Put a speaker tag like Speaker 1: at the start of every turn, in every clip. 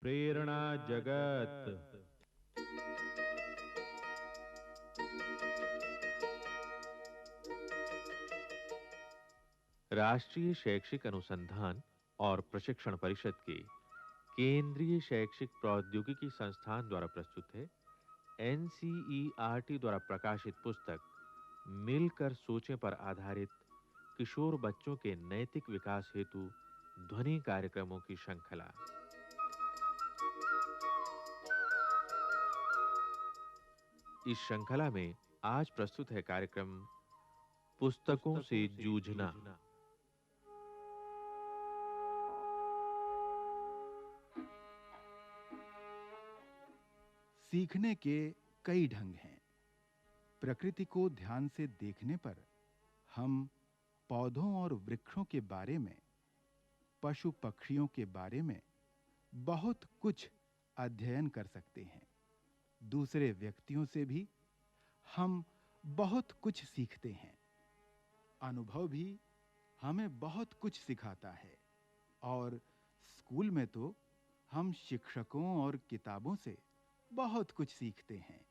Speaker 1: प्रेरणा जगत। राष्ट्रीय शैक्षिक अनुसंधान और प्रशिक्षण परिषद के केंद्रीय शैक्षिक प्रौद्योगिकी संस्थान द्वारा प्रस्तुत है एनसीईआरटी द्वारा प्रकाशित पुस्तक मिलकर सोचें पर आधारित किशोर बच्चों के नैतिक विकास हेतु ध्वनि कार्यक्रमों की श्रृंखला। इस श्रृंखला में आज प्रस्तुत है कार्यक्रम पुस्तकों से जूझना।
Speaker 2: सीखने के कई ढंग हैं। प्रकृति को ध्यान से देखने पर हम पौधों और वृक्षों के बारे में, पशु पक्षियों के बारे में बहुत कुछ अध्ययन कर सकते हैं। दूसरे व्यक्तियों से भी हम बहुत कुछ सीखते हैं। अनुभव भी हमें बहुत कुछ सिखाता है और स्कूल में तो हम शिक्षकों और किताबों से बहुत कुछ सीखते हैं।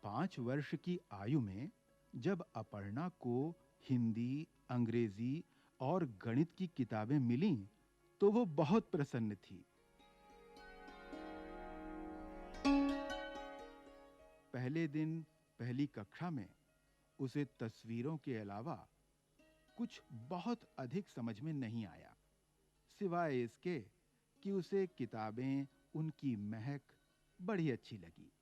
Speaker 2: पांच वर्ष की आयु में जब अपर्णा को हिंदी, अंग्रेजी और गणित की किताबें मिलीं, तो वो बहुत प्रसन्न थी। पहले दिन पहली कक्षा में उसे तस्वीरों के अलावा कुछ बहुत अधिक समझ में नहीं आया, सिवाय इसके कि उसे किताबें, उनकी महक बड़ी अच्छी लगी।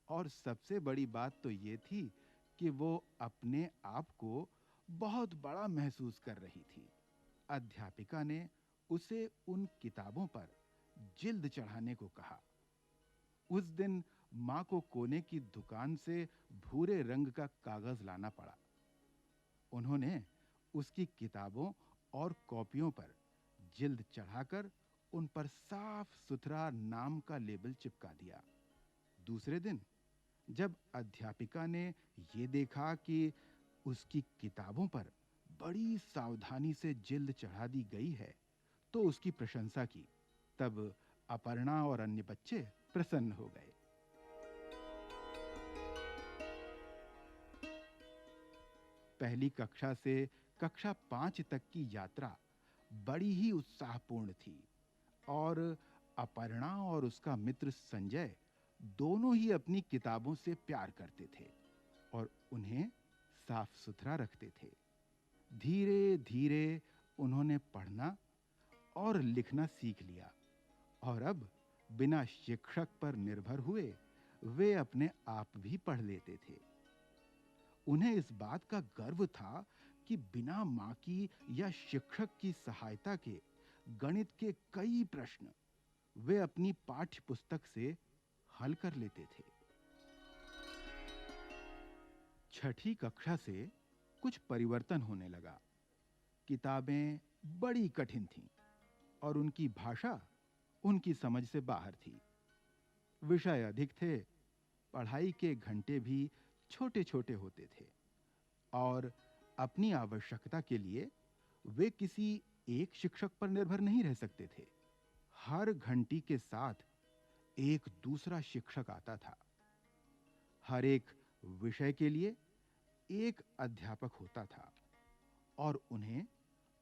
Speaker 2: और सबसे बड़ी बात तो ये थी कि वो अपने आप को बहुत बड़ा महसूस कर रही थी। अध्यापिका ने उसे उन किताबों पर जिल्द चढ़ाने को कहा। उस दिन मां को कोने की दुकान से भूरे रंग का कागज लाना पड़ा। उन्होंने उसकी किताबों और कॉपियों पर जिल्द चढ़ाकर उन पर साफ सुथरा नाम का लेबल चिपका दिया। दूसरे दिन जब अध्यापिका ने ये देखा कि उसकी किताबों पर बड़ी सावधानी से जिल्द चढ़ा दी गई है, तो उसकी प्रशंसा की। तब अपर्णा और अन्य बच्चे प्रसन्न हो गए। पहली कक्षा से कक्षा 5 तक की यात्रा बड़ी ही उत्साहपूर्ण थी और अपर्णा और उसका मित्र संजय दोनों ही अपनी किताबों से प्यार करते थे और उन्हें साफ सुथरा रखते थे। धीरे-धीरे उन्होंने पढ़ना और लिखना सीख लिया और अब बिना शिक्षक पर निर्भर हुए वे अपने आप भी पढ़ लेते थे। उन्हें इस बात का गर्व था कि बिना मां की या शिक्षक की सहायता के गणित के कई प्रश्न वे अपनी पाठ्य पुस्तक से हल कर लेते थे। छठी कक्षा से कुछ परिवर्तन होने लगा। किताबें बड़ी कठिन थीं और उनकी भाषा उनकी समझ से बाहर थी। विषय अधिक थे, पढ़ाई के घंटे भी छोटे-छोटे होते थे और अपनी आवश्यकता के लिए वे किसी एक शिक्षक पर निर्भर नहीं रह सकते थे। हर घंटी के साथ एक दूसरा शिक्षक आता था। हर एक विषय के लिए एक अध्यापक होता था और उन्हें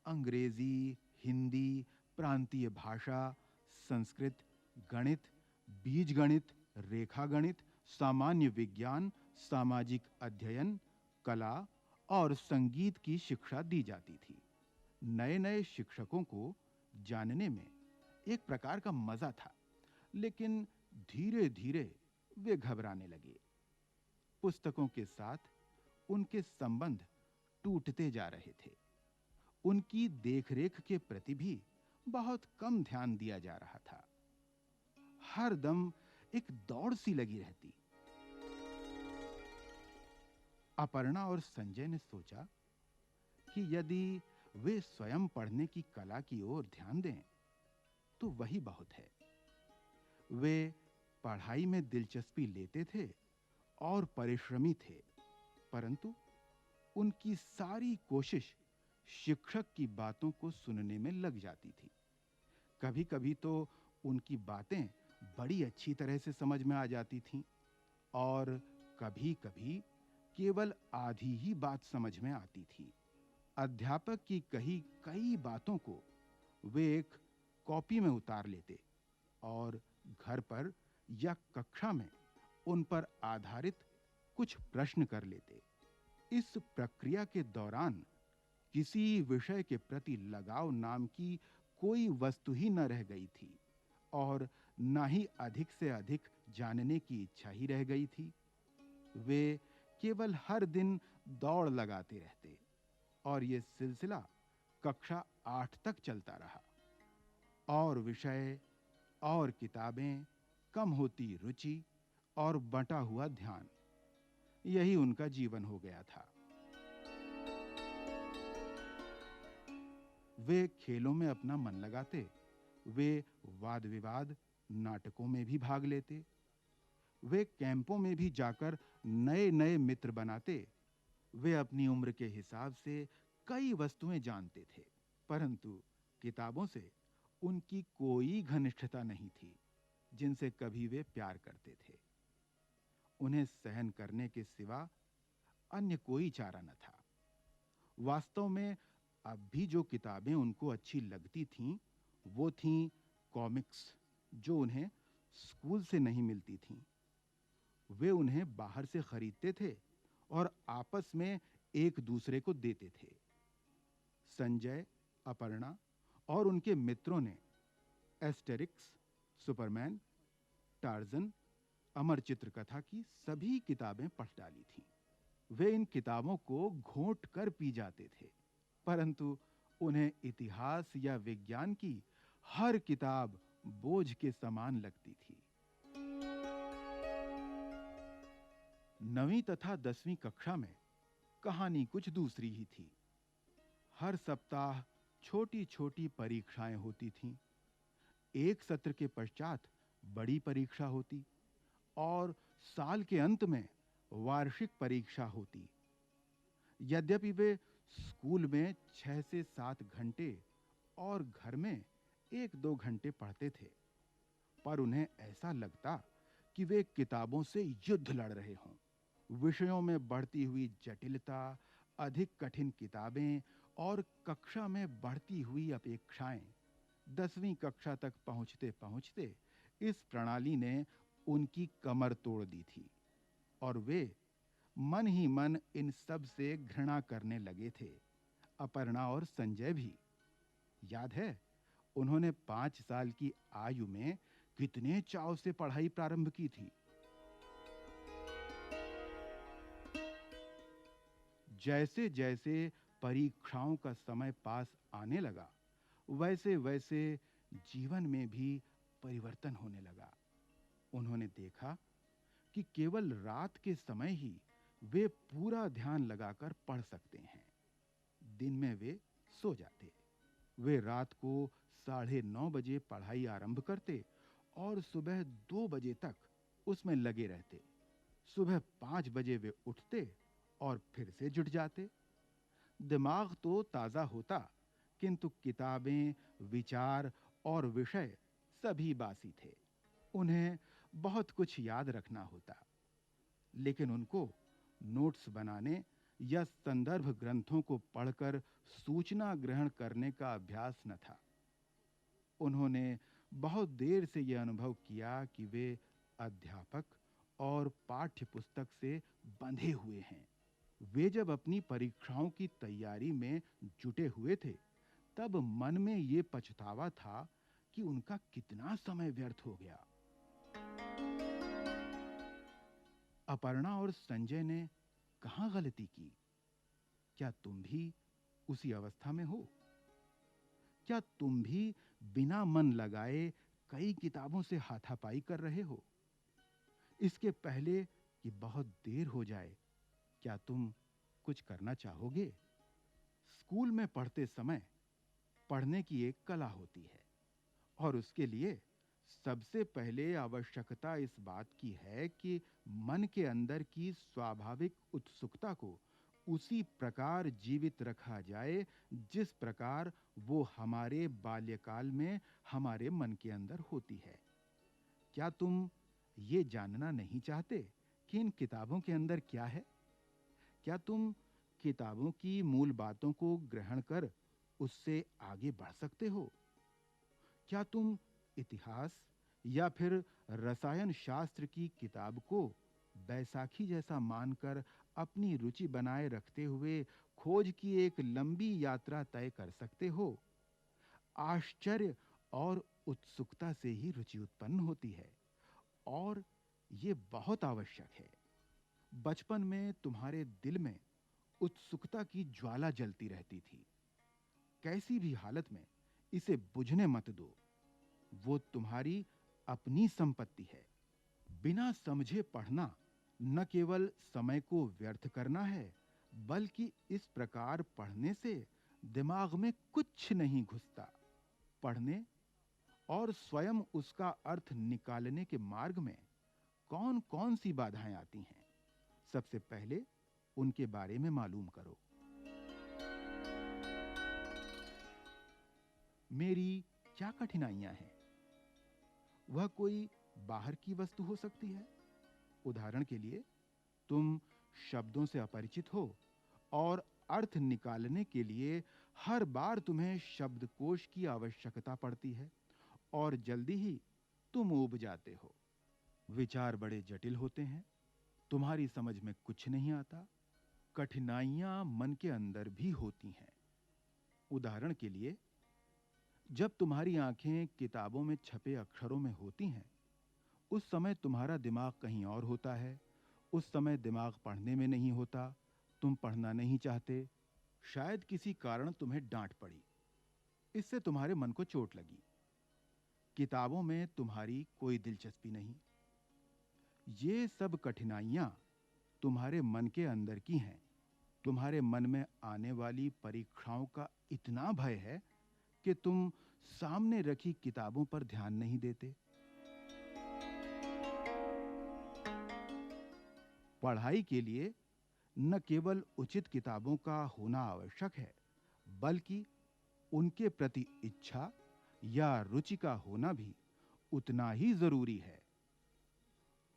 Speaker 2: अंग्रेजी, हिंदी, प्रांतीय भाषा, संस्कृत, गणित, बीजगणित, रेखागणित, सामान्य विज्ञान, सामाजिक अध्ययन, कला और संगीत की शिक्षा दी जाती थी। नए-नए शिक्षकों को जानने में एक प्रकार का मजा था, लेकिन धीरे-धीरे वे घबराने लगे। पुस्तकों के साथ उनके संबंध टूटते जा रहे थे। उनकी देखरेख के प्रति भी बहुत कम ध्यान दिया जा रहा था। हर दम एक दौड़ सी लगी रहती। अपर्णा और संजय ने सोचा कि यदि वे स्वयं पढ़ने की कला की ओर ध्यान दें, तो वही बहुत है। वे पढ़ाई में दिलचस्पी लेते थे और परिश्रमी थे, परंतु उनकी सारी कोशिश शिक्षक की बातों को सुनने में लग जाती थी। कभी-कभी तो उनकी बातें बड़ी अच्छी तरह से समझ में आ जाती थीं और कभी-कभी केवल आधी ही बात समझ में आती थी। अध्यापक की कही कई बातों को वे एक कॉपी में उतार लेते और घर पर या कक्षा में उन पर आधारित कुछ प्रश्न कर लेते। इस प्रक्रिया के दौरान किसी विषय के प्रति लगाव नाम की कोई वस्तु ही न रह गई थी और न ही अधिक से अधिक जानने की इच्छा ही रह गई थी। वे केवल हर दिन दौड़ लगाते रहते और ये सिलसिला कक्षा 8 तक चलता रहा। और विषय और किताबें, कम होती रुचि और बंटा हुआ ध्यान, यही उनका जीवन हो गया था। वे खेलों में अपना मन लगाते, वे वाद विवाद, नाटकों में भी भाग लेते, वे कैंपों में भी जाकर नए नए मित्र बनाते। वे अपनी उम्र के हिसाब से कई वस्तुएं जानते थे, परंतु किताबों से उनकी कोई घनिष्ठता नहीं थी जिनसे कभी वे प्यार करते थे। उन्हें सहन करने के सिवा अन्य कोई चारा न था। वास्तव में अब भी जो किताबें उनको अच्छी लगती थीं, वो थीं कॉमिक्स, जो उन्हें स्कूल से नहीं मिलती थीं। वे उन्हें बाहर से खरीदते थे और आपस में एक दूसरे को देते थे। संजय, अपर्णा और उनके मित्रों ने एस्टेरिक्स, सुपरमैन, टार्जन, अमर चित्रकथा की सभी किताबें पढ़ डाली थीं। वे इन किताबों को घोंट कर पी जाते थे, परंतु उन्हें इतिहास या विज्ञान की हर किताब बोझ के समान लगती थी। 9वीं तथा 10वीं कक्षा में कहानी कुछ दूसरी ही थी। हर सप्ताह छोटी-छोटी परीक्षाएं होती थीं। एक सत्र के पश्चात बड़ी परीक्षा होती और साल के अंत में वार्षिक परीक्षा होती। यद्यपि वे स्कूल में 6 से 7 घंटे और घर में 1-2 घंटे पढ़ते थे, पर उन्हें ऐसा लगता कि वे किताबों से युद्ध लड़ रहे हों। विषयों में बढ़ती हुई जटिलता, अधिक कठिन किताबें और कक्षा में बढ़ती हुई अपेक्षाएं, 10वीं कक्षा तक पहुंचते-पहुंचते इस प्रणाली ने उनकी कमर तोड़ दी थी और वे मन ही मन इन सब से घृणा करने लगे थे। अपर्णा और संजय भी। याद है, उन्होंने 5 साल की आयु में कितने चाव से पढ़ाई प्रारंभ की थी। जैसे-जैसे परीक्षाओं का समय पास आने लगा, वैसे-वैसे जीवन में भी परिवर्तन होने लगा। उन्होंने देखा कि केवल रात के समय ही वे पूरा ध्यान लगाकर पढ़ सकते हैं। दिन में वे सो जाते। वे रात को 9:30 बजे पढ़ाई आरंभ करते और सुबह 2 बजे तक उसमें लगे रहते। सुबह 5 बजे वे उठते और फिर से जुट जाते। दिमाग तो ताजा होता, किंतु किताबें, विचार और विषय सभी बासी थे। उन्हें बहुत कुछ याद रखना होता, लेकिन उनको नोट्स बनाने या संदर्भ ग्रंथों को पढ़कर सूचना ग्रहण करने का अभ्यास न था। उन्होंने बहुत देर से यह अनुभव किया कि वे अध्यापक और पाठ्य पुस्तक से बंधे हुए हैं। वे जब अपनी परीक्षाओं की तैयारी में जुटे हुए थे, तब मन में ये पछतावा था कि उनका कितना समय व्यर्थ हो गया। अपर्णा और संजय ने कहां गलती की? क्या तुम भी उसी अवस्था में हो? क्या तुम भी बिना मन लगाए कई किताबों से हाथापाई कर रहे हो? इसके पहले कि बहुत देर हो जाए, क्या तुम कुछ करना चाहोगे? स्कूल में पढ़ते समय पढ़ने की एक कला होती है और उसके लिए सबसे पहले आवश्यकता इस बात की है कि मन के अंदर की स्वाभाविक उत्सुकता को उसी प्रकार जीवित रखा जाए जिस प्रकार वो हमारे बाल्यकाल में हमारे मन के अंदर होती है। क्या तुम ये जानना नहीं चाहते कि इन किताबों के अंदर क्या है? क्या तुम किताबों की मूल बातों को ग्रहण कर उससे आगे बढ़ सकते हो? क्या तुम इतिहास या फिर रसायन शास्त्र की किताब को बैसाखी जैसा मानकर अपनी रुचि बनाए रखते हुए खोज की एक लंबी यात्रा तय कर सकते हो? आश्चर्य और उत्सुकता से ही रुचि उत्पन्न होती है, और ये बहुत आवश्यक है। बचपन में तुम्हारे दिल में उत्सुकता की ज्वाला जलती रहती थी। कैसी भी हालत में इसे बुझने मत दो। वो तुम्हारी अपनी संपत्ति है। बिना समझे पढ़ना न केवल समय को व्यर्थ करना है, बल्कि इस प्रकार पढ़ने से दिमाग में कुछ नहीं घुसता। पढ़ने और स्वयं उसका अर्थ निकालने के मार्ग में कौन-कौन सी बाधाएं आती हैं, सबसे पहले उनके बारे में मालूम करो। मेरी क्या कठिनाइयां हैं? वह कोई बाहर की वस्तु हो सकती है। उदाहरण के लिए, तुम शब्दों से अपरिचित हो और अर्थ निकालने के लिए हर बार तुम्हें शब्दकोश की आवश्यकता पड़ती है और जल्दी ही तुम ऊब जाते हो। विचार बड़े जटिल होते हैं, तुम्हारी समझ में कुछ नहीं आता। कठिनाइयां मन के अंदर भी होती हैं। उदाहरण के लिए, जब तुम्हारी आंखें किताबों में छपे अक्षरों में होती हैं, उस समय तुम्हारा दिमाग कहीं और होता है। उस समय दिमाग पढ़ने में नहीं होता। तुम पढ़ना नहीं चाहते। शायद किसी कारण तुम्हें डांट पड़ी, इससे तुम्हारे मन को चोट लगी। किताबों में तुम्हारी कोई दिलचस्पी नहीं। ये सब कठिनाइयां तुम्हारे मन के अंदर की हैं। तुम्हारे मन में आने वाली परीक्षाओं का इतना भय है कि तुम सामने रखी किताबों पर ध्यान नहीं देते। पढ़ाई के लिए न केवल उचित किताबों का होना आवश्यक है, बल्कि उनके प्रति इच्छा या रुचि का होना भी उतना ही जरूरी है।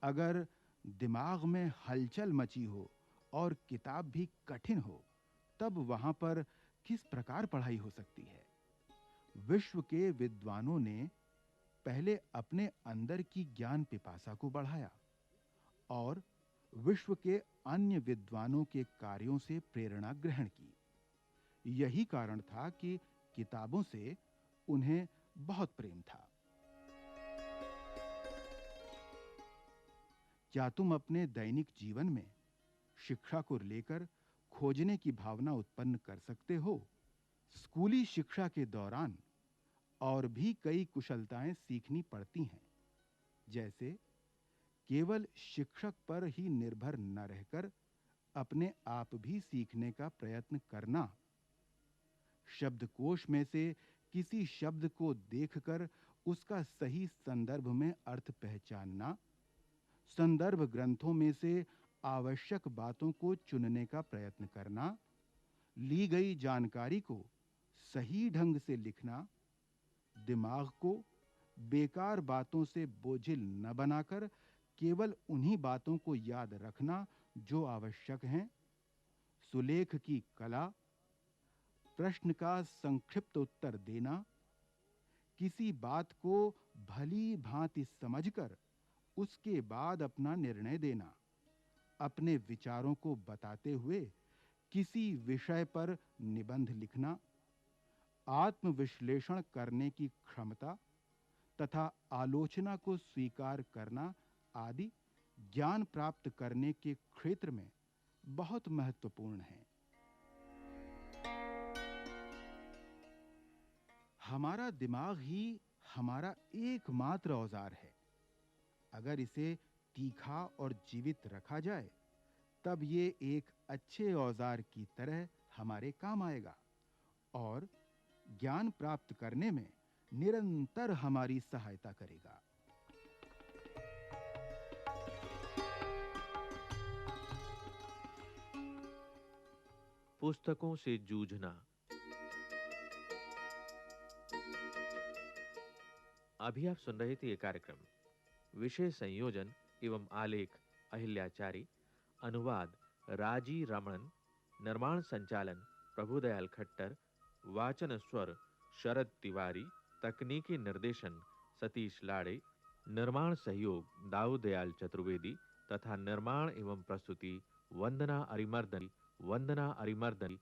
Speaker 2: अगर दिमाग में हलचल मची हो और किताब भी कठिन हो, तब वहां पर किस प्रकार पढ़ाई हो सकती है? विश्व के विद्वानों ने पहले अपने अंदर की ज्ञान पिपासा को बढ़ाया और विश्व के अन्य विद्वानों के कार्यों से प्रेरणा ग्रहण की। यही कारण था कि किताबों से उन्हें बहुत प्रेम था। क्या तुम अपने दैनिक जीवन में शिक्षा को लेकर खोजने की भावना उत्पन्न कर सकते हो? स्कूली शिक्षा के दौरान और भी कई कुशलताएं सीखनी पड़ती हैं, जैसे केवल शिक्षक पर ही निर्भर न रहकर अपने आप भी सीखने का प्रयत्न करना, शब्दकोश में से किसी शब्द को देखकर उसका सही संदर्भ में अर्थ पहचानना, संदर्भ ग्रंथों में से आवश्यक बातों को चुनने का प्रयत्न करना, ली गई जानकारी को सही ढंग से लिखना, दिमाग को बेकार बातों से बोझिल न बनाकर केवल उन्हीं बातों को याद रखना जो आवश्यक हैं, सुलेख की कला, प्रश्न का संक्षिप्त उत्तर देना, किसी बात को भली भांति समझकर उसके बाद अपना निर्णय देना, अपने विचारों को बताते हुए किसी विषय पर निबंध लिखना, आत्मविश्लेषण करने की क्षमता तथा आलोचना को स्वीकार करना आदि ज्ञान प्राप्त करने के क्षेत्र में बहुत महत्वपूर्ण है। हमारा दिमाग ही हमारा एकमात्र औजार है। अगर इसे तीखा और जीवित रखा जाए, तब ये एक अच्छे औजार की तरह हमारे काम आएगा और ज्ञान प्राप्त करने में निरंतर हमारी सहायता करेगा।
Speaker 1: पुस्तकों से जूझना। अभी आप सुन रहे थे ये कार्यक्रम। विषय संयोजन एवं आलेख अहिल्याचारी, अनुवाद राजी रमन, निर्माण संचालन प्रभुदयाल खट्टर, वाचन स्वर शरद तिवारी, तकनीकी निर्देशन सतीश लाड़े, निर्माण सहयोग दाऊदयाल चतुर्वेदी तथा निर्माण एवं प्रस्तुति वंदना अरिमर्दन।